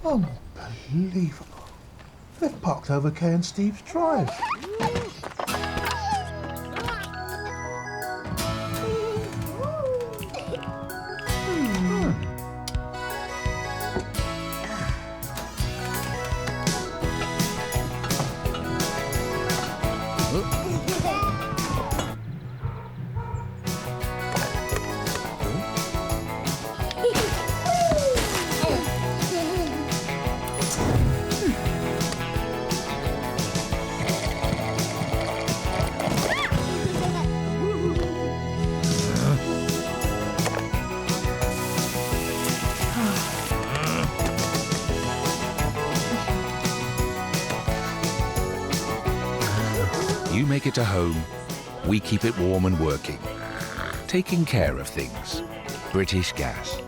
Unbelievable. They've parked over Kay and Steve's drive. You make it to home, we keep it warm and working. Taking care of things. British Gas.